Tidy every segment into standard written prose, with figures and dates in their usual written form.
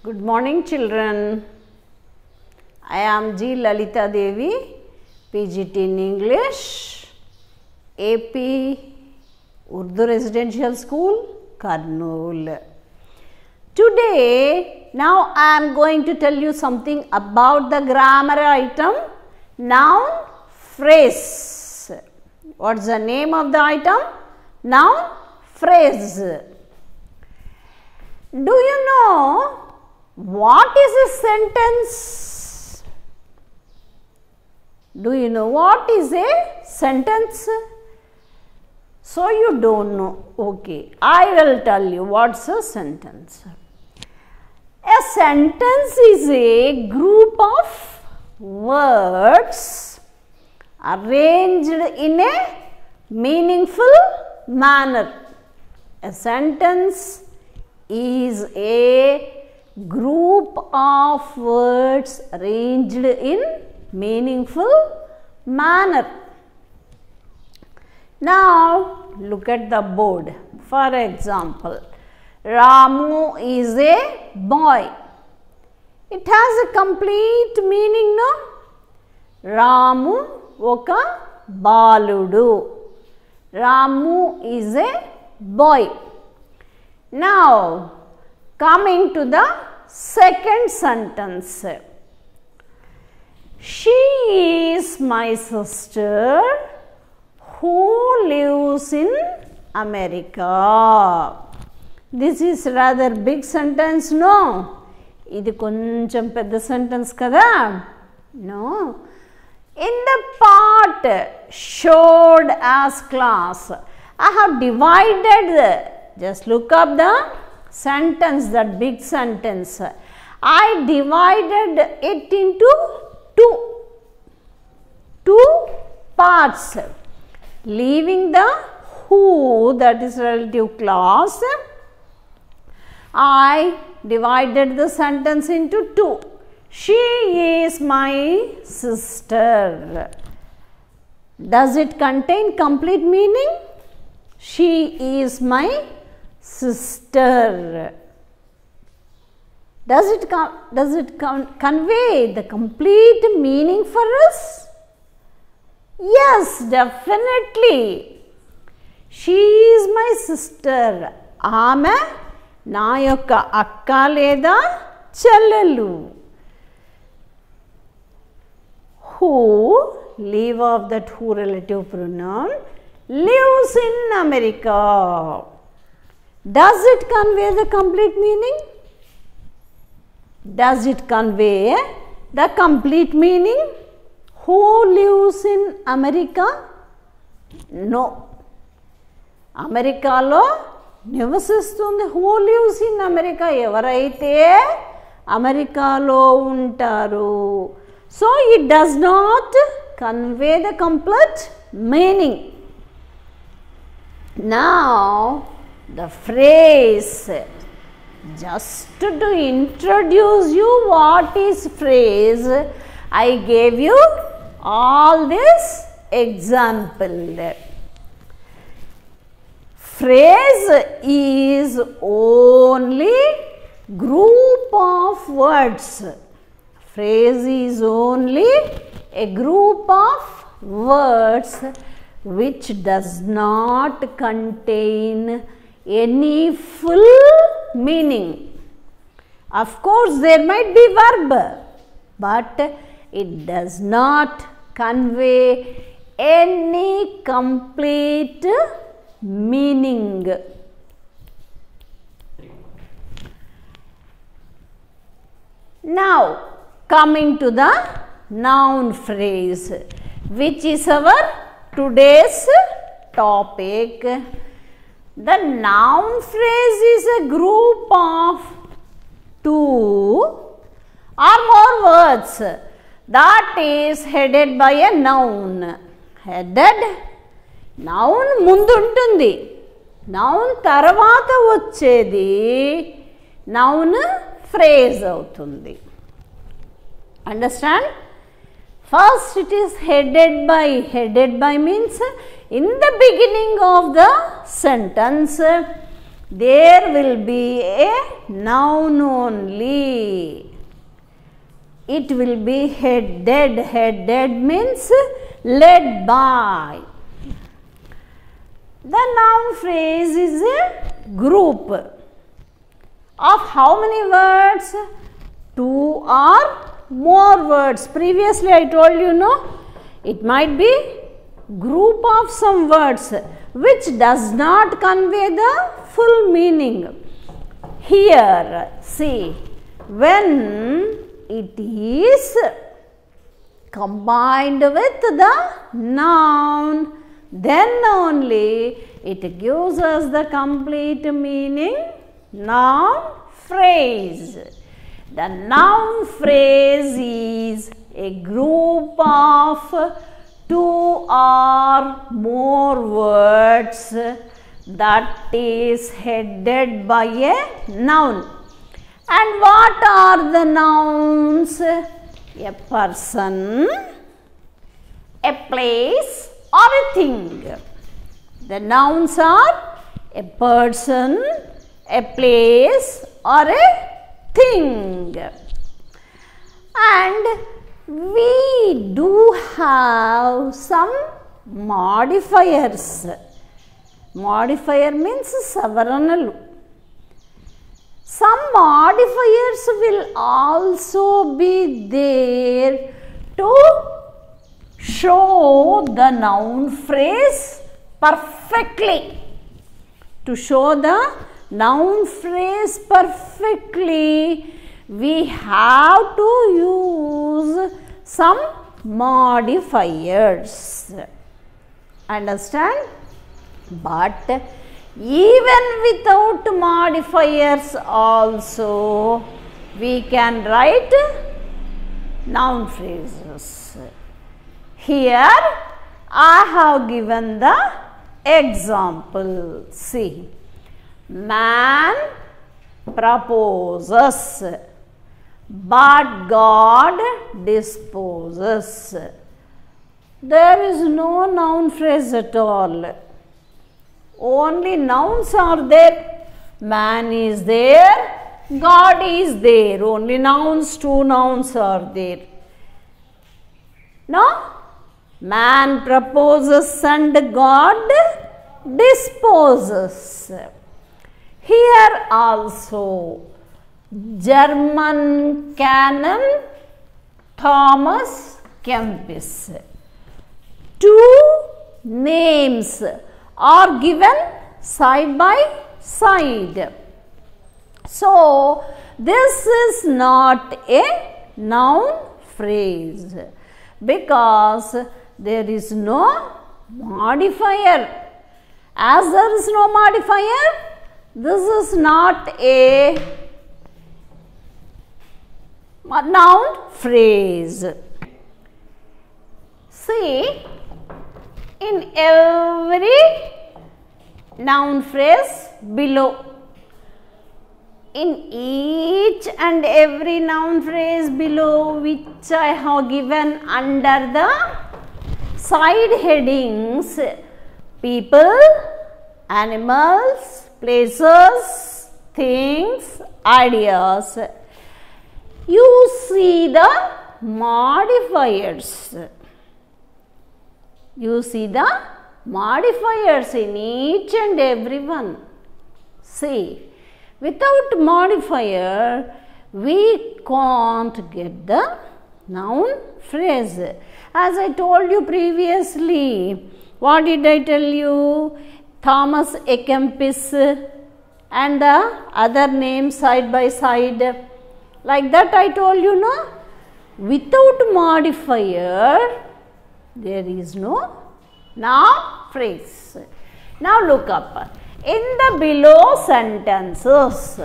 Good morning, children. I am G. Lalita Devi, PGT in English, AP Urdu Residential School, Kurnool. Today, now I am going to tell you something about the grammar item noun phrase. What's the name of the item? Noun phrase. Do you know what is a sentence? Do you know what is a sentence? So you don't know. Okay, I will tell you what's a sentence. A sentence is a group of words arranged in a meaningful manner. A sentence is a group of words arranged in meaningful manner. Now look at the board. For example, Ramu is a boy. It has a complete meaning, no? Ramu oka baludu. Ramu is a boy. Now coming to the second sentence. She is my sister who lives in America. This is rather big sentence, no? Idi koncham pedda sentence kada? No. In the part showed as class, I have divided, just look up the sentence, that big sentence. I divided it into two parts. Leaving the who, that is relative clause, I divided the sentence into two. She is my sister. Does it contain complete meaning? She is my sister. Does it convey the complete meaning for us? Yes, definitely. She is my sister. Aame na yokka akka leda chellelu. Who, leave off that who relative pronoun, lives in America. Does it convey the complete meaning? Does it convey the complete meaning? Who lives in America? No. America lo nivasistundi. Who lives in America? Evaraithe America lo untaru. So it does not convey the complete meaning. Now the phrase, just to introduce you what is phrase, I gave you all this example. Phrase is only group of words. Phrase is only a group of words which does not contain any full meaning. Of course, there might be verb, but it does not convey any complete meaning. Now coming to the noun phrase, which is our today's topic. The noun phrase is a group of two or more words that is headed by a noun. Headed, noun mundu untundi, noun tarvata vachedi noun phrase avutundi. Understand? First it is headed by. Headed by means in the beginning of the sentence there will be a noun only. It will be headed. Headed means led by. The noun phrase is a group of how many words? 2 or more words. Previously I told you, no? It might be group of some words which does not convey the full meaning. Here, see, when it is combined with the noun, then only it gives us the complete meaning. Noun phrase. The noun phrase is a group of 2 or more words that is headed by a noun. And what are the nouns? A person, a place, or a thing. The nouns are a person, a place, or a thing. And we do have some modifiers. Modifier means several. Some modifiers will also be there to show the noun phrase perfectly. To show the noun phrase perfectly, we have to use some modifiers. Understand? But even without modifiers also, we can write noun phrases. Here I have given the example. See, man proposes, but God disposes. There is no noun phrase at all. Only nouns are there. Man is there, God is there. Only nouns, 2 nouns are there. No? Man proposes and God disposes. Here also, German canon Thomas Kempis. 2 names are given side by side. So, this is not a noun phrase because there is no modifier. As there is no modifier, this is not a noun phrase. See, in every noun phrase below, in each and every noun phrase below which I have given under the side headings, people, animals, places, things, ideas, you see the modifiers. You see the modifiers in each and every one. See, without modifier, we can't get the noun phrase. As I told you previously, what did I tell you? Thomas A. Kempis and the other name side by side. Like that I told you, no? Without modifier, there is no noun phrase. Now look up. In the below sentences,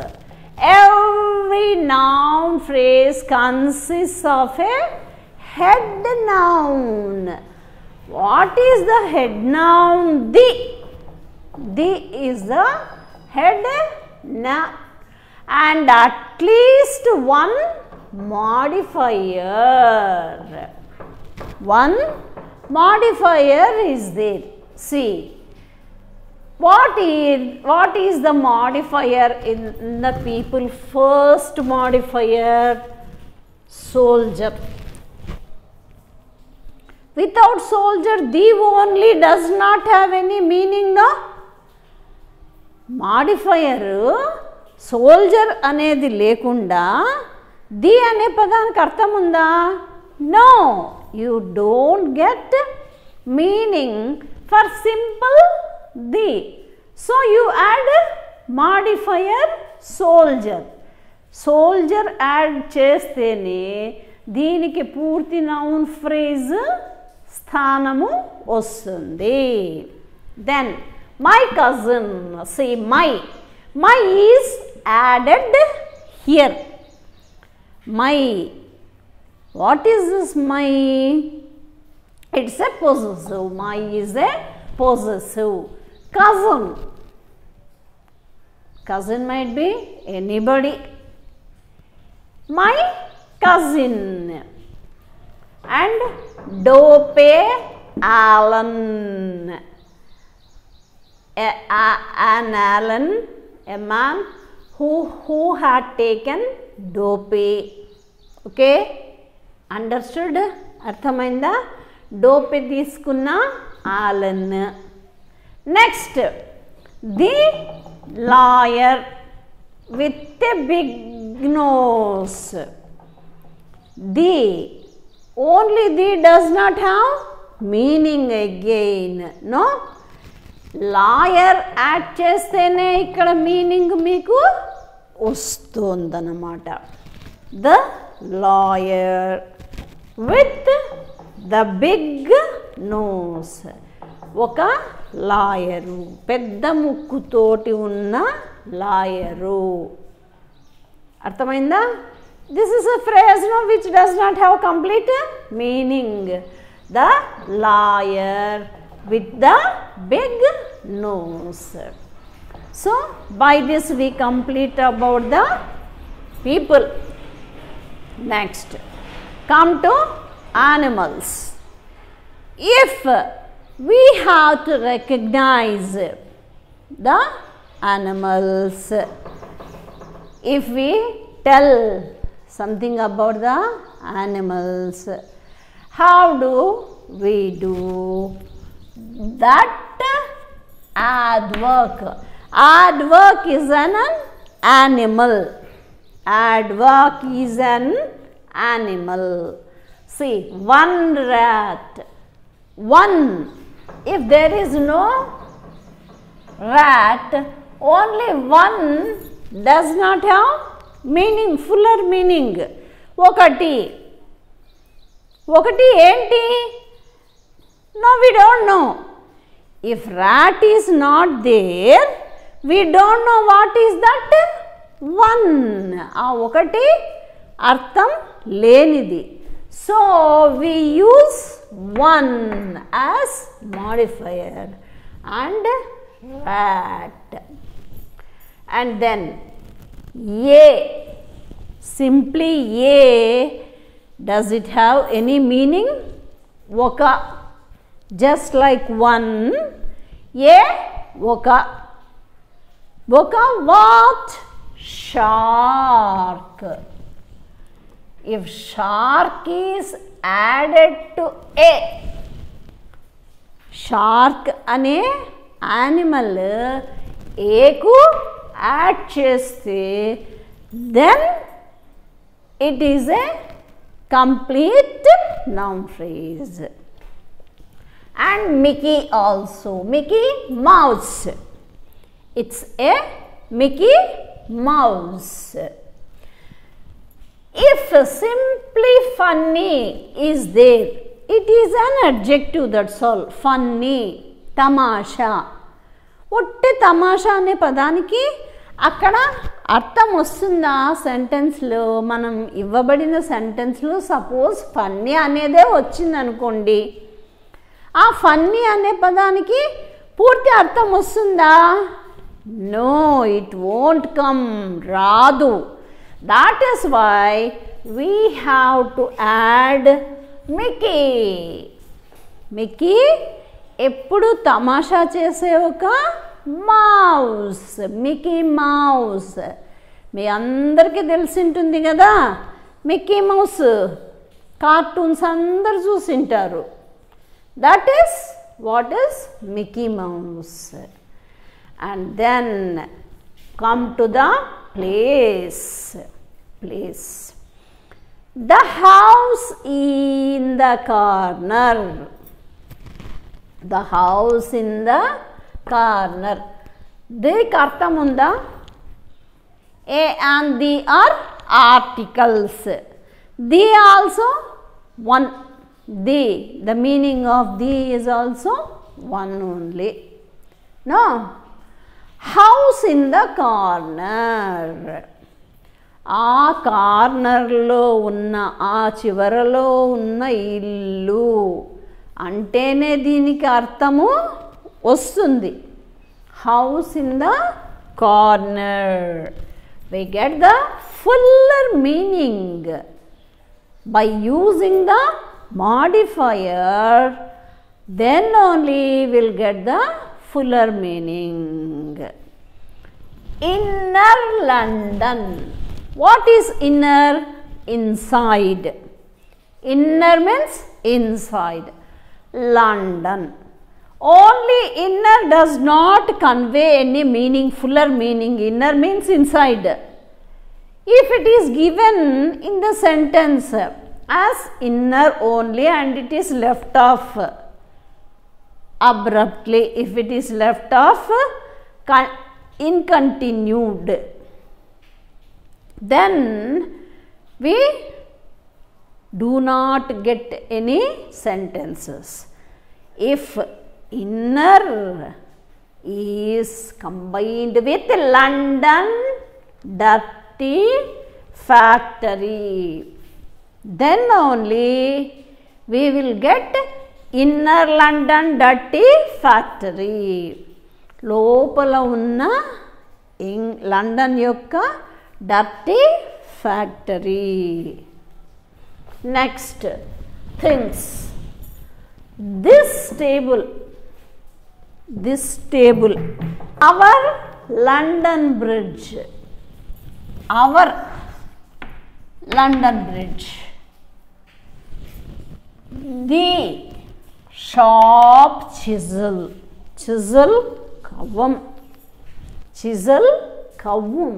every noun phrase consists of a head noun. What is the head noun? The. The is the head noun. And at least one modifier. One modifier is there. See, what is the modifier in the people? First modifier, soldier. Without soldier, the only does not have any meaning, no? Modifier soldier అనేది లేకుండా the అనే పదానికి అర్థం ఉందా? No, you don't get meaning for simple the. So you add modifier soldier. Soldier add చేస్తేనే దీనికి పూర్తి noun phrase స్థానము వస్తుంది. Then my cousin, see my is added here. My, what is this my? It's a possessive. My is a possessive. Cousin might be anybody. My cousin. And Dope Allen. An Allen, a man who had taken dope. Okay, understood? అర్థమైందా? డోపే తీసుకున్న Alan. Next the lawyer with a big nose. The, only the does not have meaning again. No, lawyer add చేస్తేనే ఇక్కడ meaning మీకు వస్తుందన్నమాట. The lawyer with the big nose. ఒక lawyer, పెద్ద ముక్కుతోటి ఉన్న లాయరు. అర్థమైందా? This is a phrase no which does not have complete meaning. The lawyer with the big nose. So by this we complete about the people. Next, come to animals. If we have to recognize the animals, if we tell something about the animals, how do we do that? Add work. Add work is an animal. Add work is an animal. See, one rat. One. If there is no rat, only one does not have meaning, fuller meaning. ఒకటి. ఒకటి ఏంటి? No, we don't know. If rat is not there, we don't know what is that one. ఆ ఒకటి అర్థం లేనిది. So we use one as modifier and rat. And then a, simply a, does it have any meaning? Oka. Just like one, a oka. Oka what? Shark. If shark is added to a, shark ane animal a ku add cheste, then it is a complete noun phrase. And Mickey also, Mickey Mouse. It's a Mickey Mouse. If simply funny is there, it is an adjective, that's all. Funny, tamasha. ఒట్టి తమాషా అనే పదానికి అక్కడ అర్థం వస్తుందా? సెంటెన్స్లో మనం ఇవ్వబడిన సెంటెన్స్లో suppose funny అనేదే వచ్చిందనుకోండి, ఆ ఫన్నీ అనే పదానికి పూర్తి అర్థం వస్తుందా? నో, ఇట్ వోంట్ కమ్, రాదు. That is why we have to add Mickey. Mickey ఎప్పుడు తమాషా చేసే ఒక మౌస్, మిక్కీ మౌస్. మీ అందరికీ తెలిసి ఉంటుంది కదా మిక్కీ మౌస్, కార్టూన్స్ అందరు చూసింటారు. That is what is Mickey Mouse. And then come to the place. The house in the corner. The house in the corner. దీనికి అర్థం ఉందా? A and the are articles. The also one. The meaning of the is also one only. No. House in the corner. ఆ కార్నర్లో ఉన్న, ఆ చివరలో ఉన్న ఇల్లు అంటేనే దీనికి అర్థము వస్తుంది. House in the corner. We get the fuller meaning by using the modifier. Then only we'll get the fuller meaning. Inner London. What is inner? Inside. Inner means inside. London. Only inner does not convey any meaning, fuller meaning. Inner means inside. If it is given in the sentence as inner only and it is left off abruptly, if it is left off incontinued, then we do not get any sentences. If inner is combined with London dirty factory, then only we will get inner London dirty factory. లోపల ఉన్న London యొక్క dirty factory. Next things. This table, our London Bridge, our London Bridge. The sharp chisel, chisel కవ్వం, chisel కవ్వం.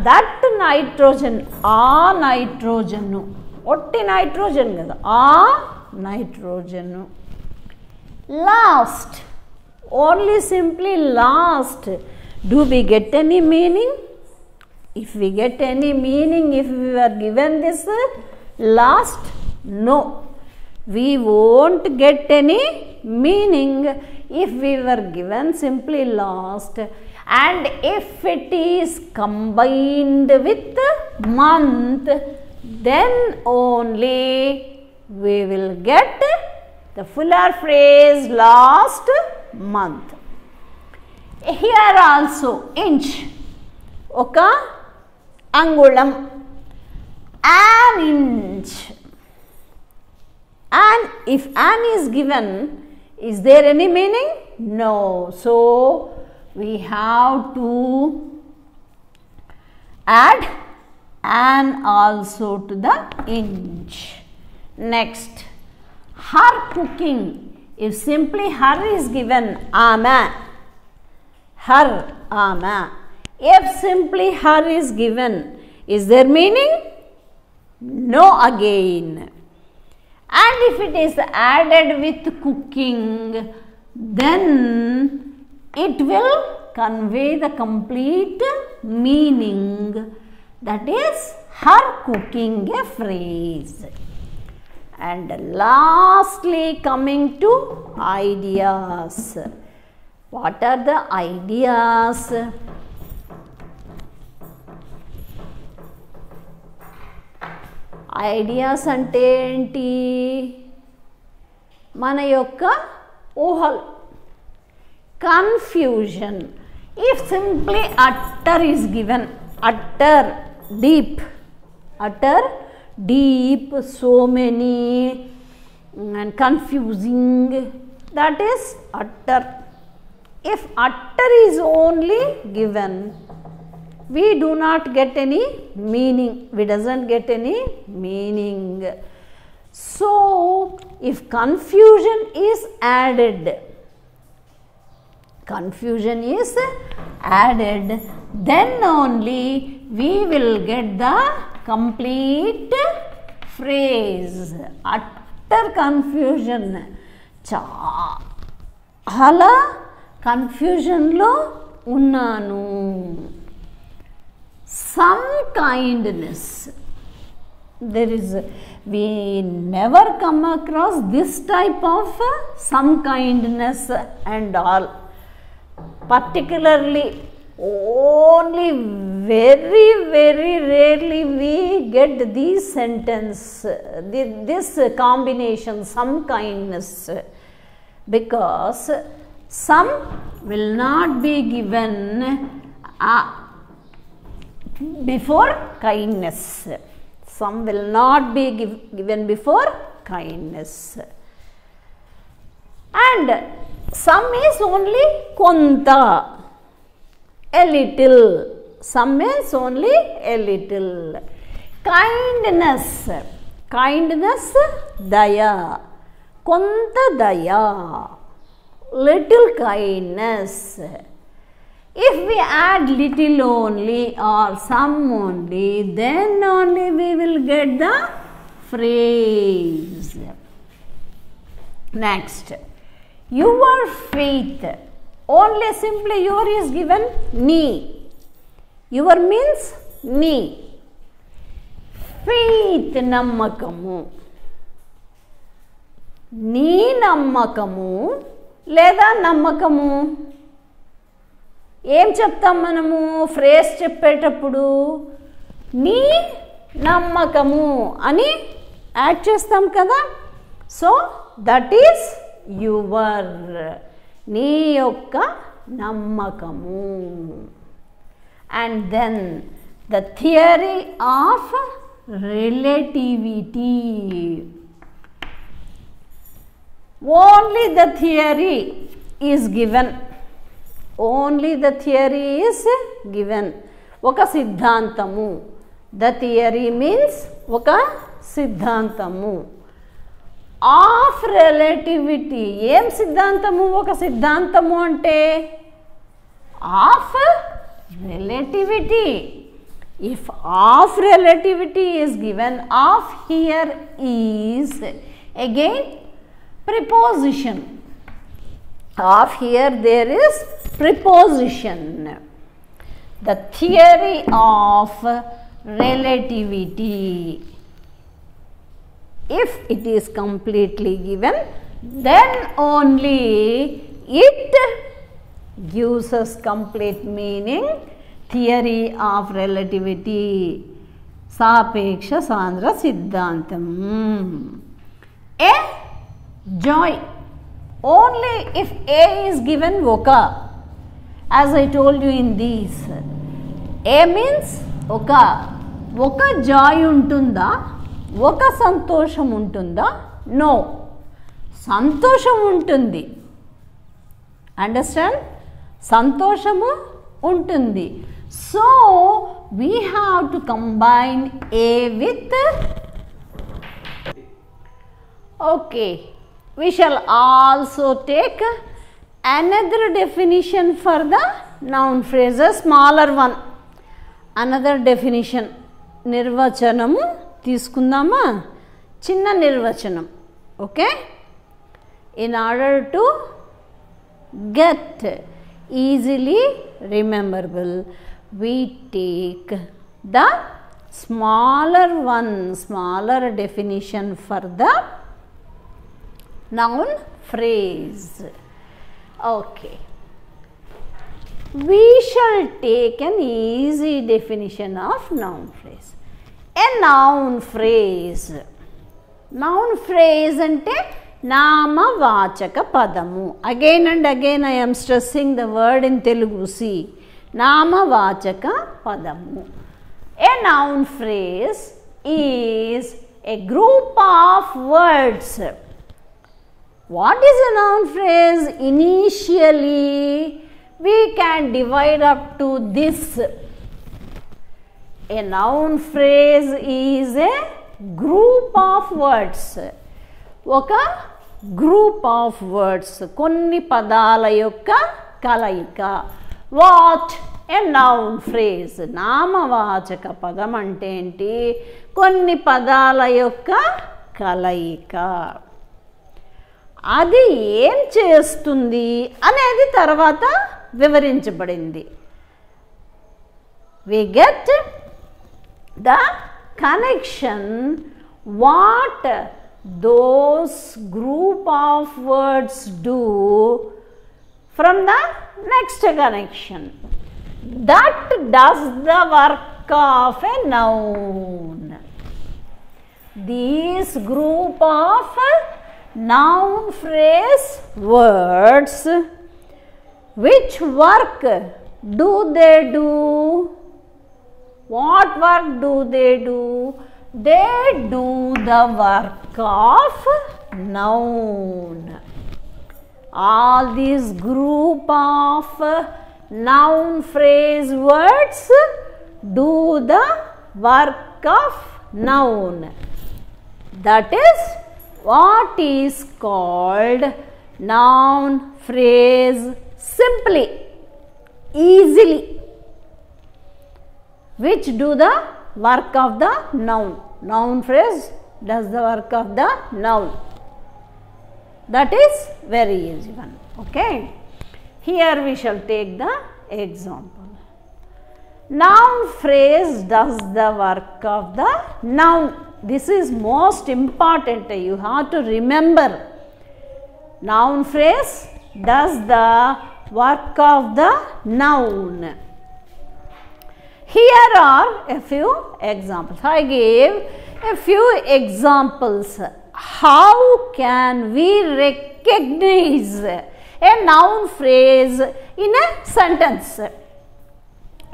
That nitrogen, ఆ nitrogen, ఒట్టి nitrogen కదా, ఆ nitrogen. Last, only simply last. Do we get any meaning? If we get any meaning, if we were given this last, no, we won't get any meaning if we were given simply last. And if it is combined with month, then only we will get the fuller phrase last month. Here also inch, oka angulam, an inch. And if an is given, is there any meaning? No. So we have to add an also to the inch. Next, her cooking. If simply her is given, ama, her, ama. If simply her is given, is there meaning? No again. And if it is added with cooking, then it will convey the complete meaning. That is her cooking a phrase. And lastly, coming to ideas. What are the ideas? Ideas అంటే ఏంటి? మన యొక్క ఊహలు. Confusion. If simply utter is given, utter, deep, so many and confusing, that is utter. if utter is only given, we do not get any meaning. We doesn't get any meaning. So, if confusion is added, then only we will get the complete phrase. Utter confusion. Chala confusion lo unnanu. Some kindness. We never come across this type of some kindness and all. Particularly, only very, very rarely we get these sentence, this combination, some kindness, because some will not be given before kindness. Some will not be given before kindness. And some is only konta, a little. Some is only a little. Kindness, daya, konta daya, little kindness. If we add little only or some only, then only we will get the phrase. Next, your faith. Only simply your is given ni. Your means ni. Faith nammakamu. Ni nammakamu లేదా నమ్మకము. ఏం చెప్తాం మనము phrase చెప్పేటప్పుడు? నీ నమ్మకము అని add చేస్తాం కదా. సో దట్ ఈస్ యువర్, నీ యొక్క నమ్మకము. And then the theory of relativity. Only the theory is given. Only the theory is given. Oka siddhantamu. The theory means oka siddhantamu of relativity. Em siddhantamu oka siddhantamu ante of relativity. If of relativity is given, of here is again preposition. Of here there is preposition. The theory of relativity. If it is completely given, then only it gives us complete meaning. Theory of relativity. Sapeksha Sandra Siddhantam. A joy. Only if A is given oka, as I told you in these. A means oka. Oka joy untunda, oka santosham untunda? No. Santosham untundi. Understand? Santoshamu untundi. So we have to combine A with. Okay. We shall also take another definition for the noun phrase, a smaller one. Another definition. Nirvachanamu teeskundama. Chinna nirvachanam. Okay? In order to get easily rememberable, we take the smaller one, smaller definition for the noun phrase. Okay. We shall take an easy definition of noun phrase. A noun phrase. Noun phrase ante namavachaka padamu. Again and again I am stressing the word in Telugu. See, namavachaka padamu. A noun phrase is a group of words What is a noun phrase? Initially, we can divide up to this. A noun phrase is a group of words. ఒక group of words. కొన్ని పదాల యొక్క కలయిక. What? A noun phrase. నామవాచక పదం అంటే ఏంటి? కొన్ని పదాల యొక్క కలయిక. అది ఏం చేస్తుంది అనేది తర్వాత వివరించబడింది. We get the connection what those group of words do from the next connection. That does the work of a noun. These group of noun phrase words, which work do they do? What work do they do? They do the work of noun. All these group of noun phrase words do the work of noun. That is what is called noun phrase simply, easily, which do the work of the noun. Noun phrase does the work of the noun. That is very easy one. Okay. Here we shall take the example. Noun phrase does the work of the noun. This is most important. You have to remember. Noun phrase does the work of the noun. Here are a few examples. I gave a few examples. How can we recognize a noun phrase in a sentence?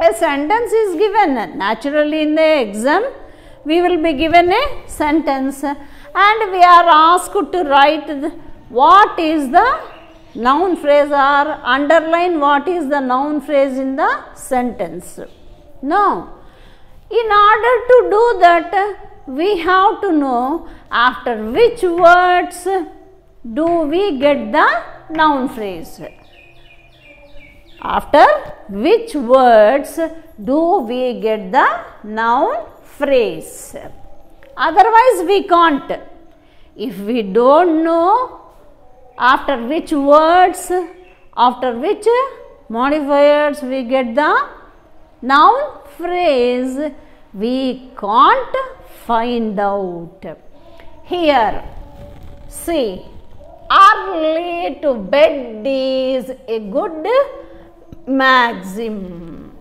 A sentence is given. Naturally, in the exam, we will be given a sentence and we are asked to write what is the noun phrase or underline what is the noun phrase in the sentence. No. In order to do that, we have to know after which words do we get the noun phrase. After which words do we get the noun phrase. Otherwise, we can't. If we don't know after which words, after which modifiers we get the noun phrase, we can't find out. Here, see, early to bed is a good maxim.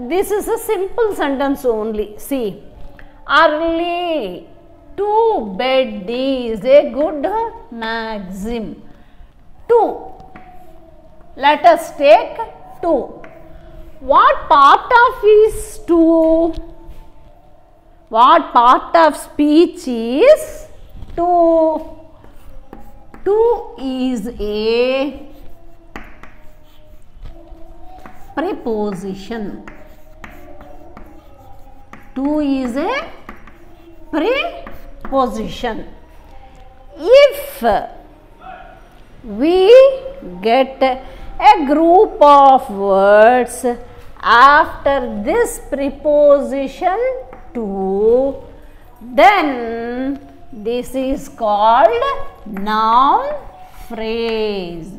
This is a simple sentence only. See, early to bed is a good maxim. To. Let us take to. What part of is to? What part of speech is to? To is a preposition. To is a preposition. If we get a group of words after this preposition to, then this is called noun phrase.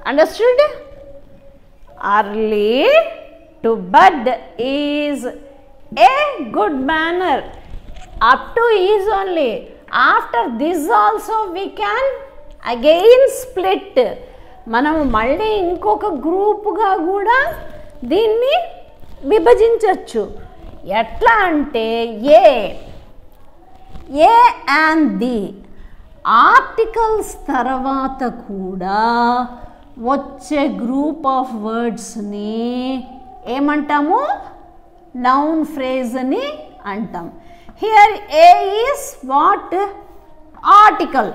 Understood? Early to bed is a good manner. Up to is only. After this also we can again split. మనము మళ్ళీ ఇంకొక గ్రూప్గా కూడా దీన్ని విభజించవచ్చు. ఎట్లా అంటే ఏ and the articles తర్వాత కూడా వచ్చే గ్రూప్ ఆఫ్ వర్డ్స్ని ఏమంటాము? noun phrase ani antam. Here A is what? Article.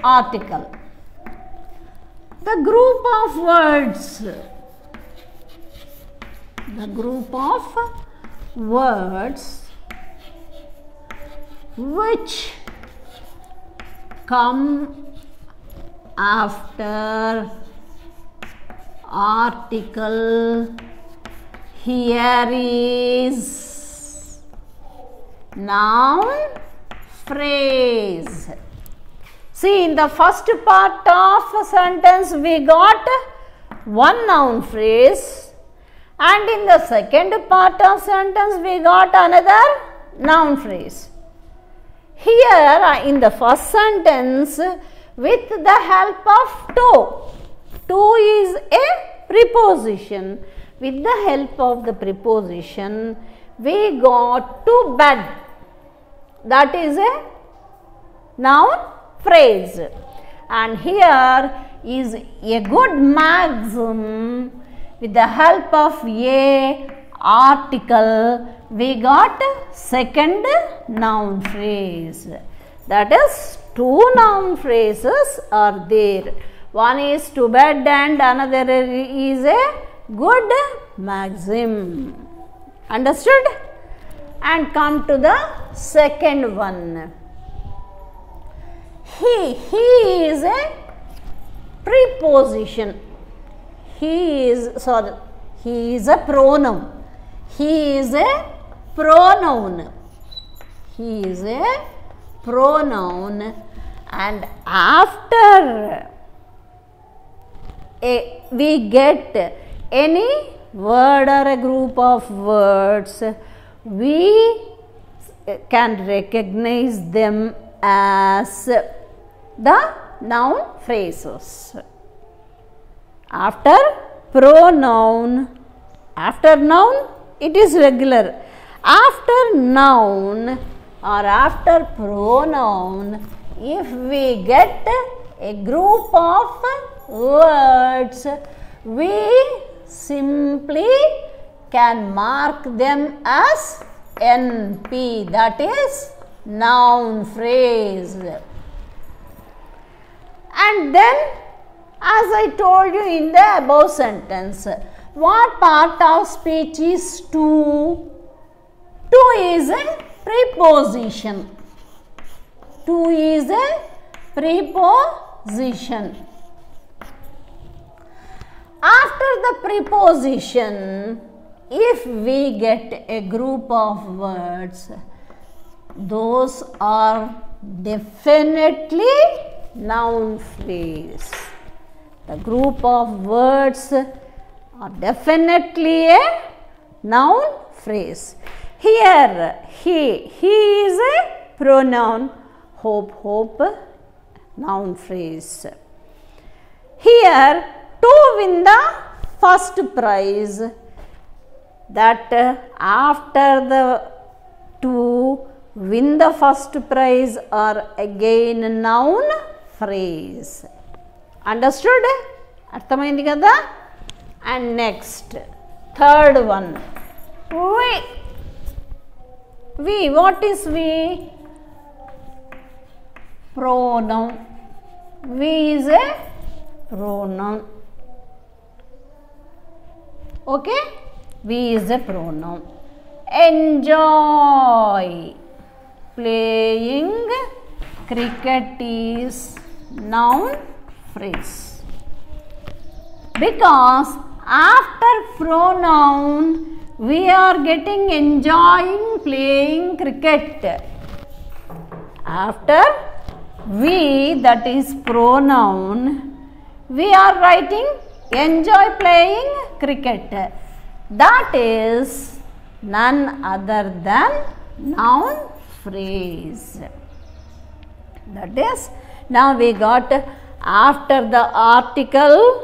Article. The group of words. The group of words which come after article here is noun phrase. See, in the first part of a sentence we got one noun phrase, and in the second part of sentence we got another noun phrase. Here in the first sentence, with the help of to is a preposition. With the help of the preposition we got to bed. That is a noun phrase. And here is a good maxim. With the help of a article we got second noun phrase. That is, two noun phrases are there. One is to bed and another is a good maxim. Understood? And come to the second one. He is a preposition. He is a pronoun. He is a pronoun. He is a pronoun, and after we get any word or a group of words, we can recognize them as the noun phrases. After pronoun, after noun it is regular. After noun or after pronoun, if we get a group of words, we simply can mark them as NP, that is noun phrase. And then, as I told you in the above sentence, what part of speech is to? To is a preposition. To is a preposition. After the preposition, if we get a group of words, those are definitely noun phrase. The group of words are definitely a noun phrase. Here, he is a pronoun. Hope, noun phrase. Here, to win the first prize, that after the to win the first prize are again noun phrase. Understood? Arthamaindi kada? And next, third one, we, what is we? Pronoun. We is a pronoun. Okay? We is a pronoun. Enjoy. Playing cricket is noun phrase. Because after pronoun we are getting enjoying playing cricket. After we, that is pronoun, we are writing enjoy playing cricket. That is none other than noun phrase. That is, now we got after the article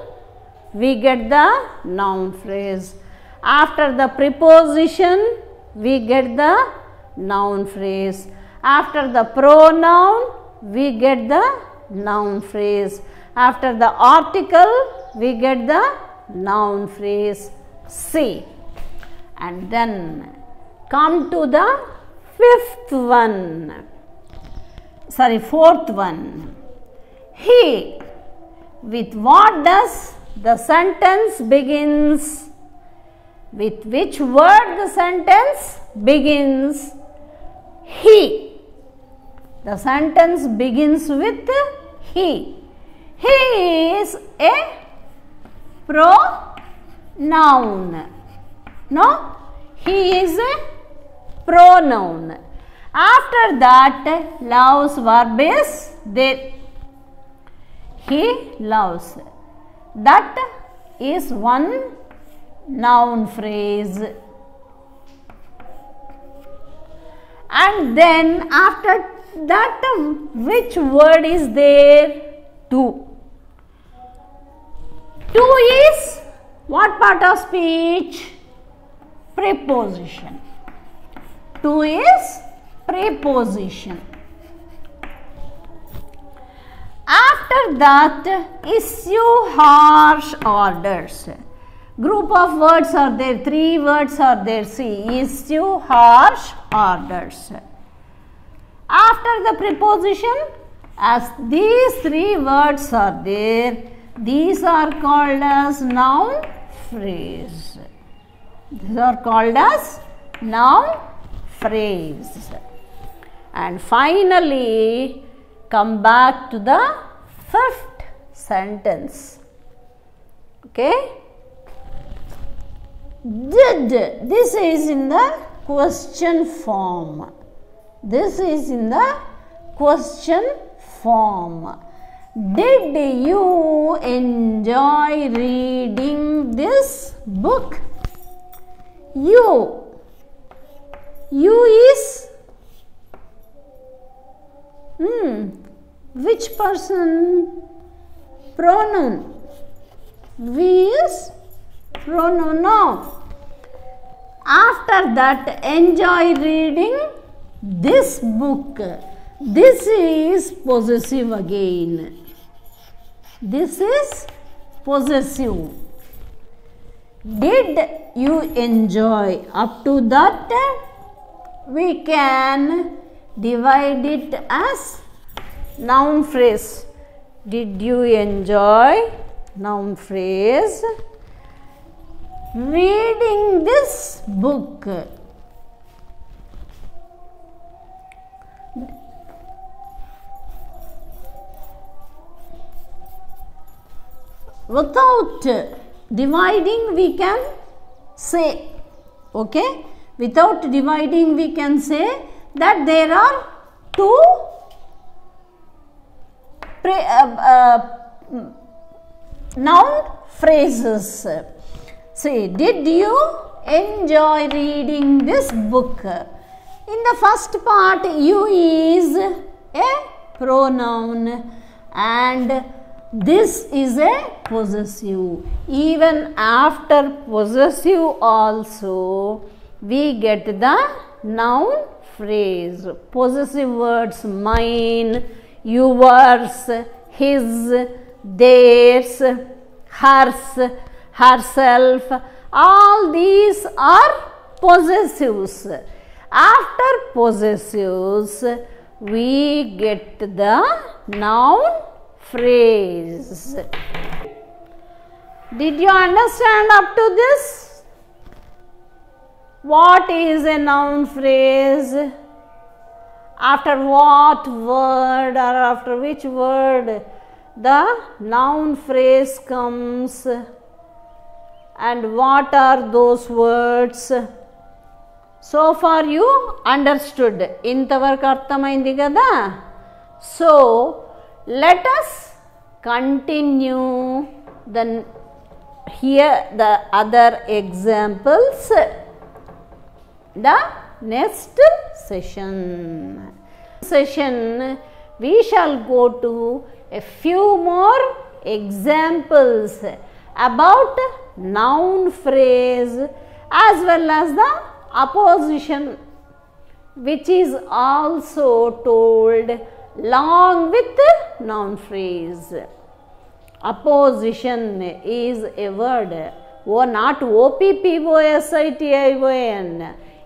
we get the noun phrase. After the preposition we get the noun phrase. After the pronoun we get the noun phrase. After the article we get the noun phrase. See, And then come to the fourth one. He. With what does the sentence begins? With which word the sentence begins? He. The sentence begins with he. He is a pronoun. No? He is a pronoun. After that, loves verb is there. He loves. That is one noun phrase. And then after that, which word is there? To. To is what part of speech? Preposition. To is preposition. After that, issue harsh orders. Group of words are there, 3 words are there. See, issue harsh orders. After the preposition, as these 3 words are there, these are called as noun phrase. These are called as noun phrase. And finally, come back to the 5th sentence. Okay? Did. This is in the question form. This is in the question form. Did you enjoy reading this book? You. You is which person? Pronoun. We is pronoun. No. After that, enjoy reading this book. This is possessive again. This is possessive. Did you enjoy? Up to that, we can divide it as noun phrase. Did you enjoy? Noun phrase. Reading this book. Without dividing, we can say, okay, without dividing, we can say that there are 2 noun phrases. See, did you enjoy reading this book? In the first part, you is a pronoun and this is a possessive. Even after possessive also, we get the noun phrase. Possessive words mine, yours, his, theirs, hers, herself, all these are possessives. After possessives, we get the noun phrase. Did you understand up to this? What is a noun phrase? After what word or after which word the noun phrase comes? And what are those words? So far you understood. Intavaraku arthamaindi kada? So let us continue here the other examples the next session. We shall go to a few more examples about noun phrase as well as the apposition, which is also told along with noun phrase. Apposition is a word Oh, not OPPOSITION,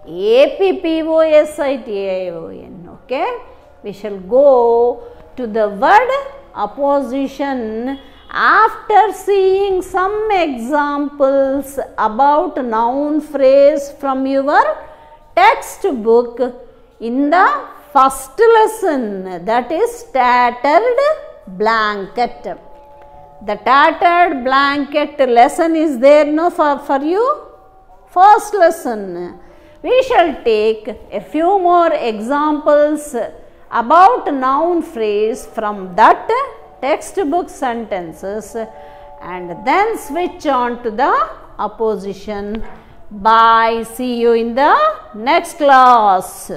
APPOSITION. Okay, we shall go to the word opposition after seeing some examples about noun phrase from your textbook in the first lesson, that is tattered blanket. The tattered blanket lesson is there no for you? First lesson. We shall take a few more examples about noun phrase from that textbook sentences and then switch on to the opposition. Bye. See you in the next class.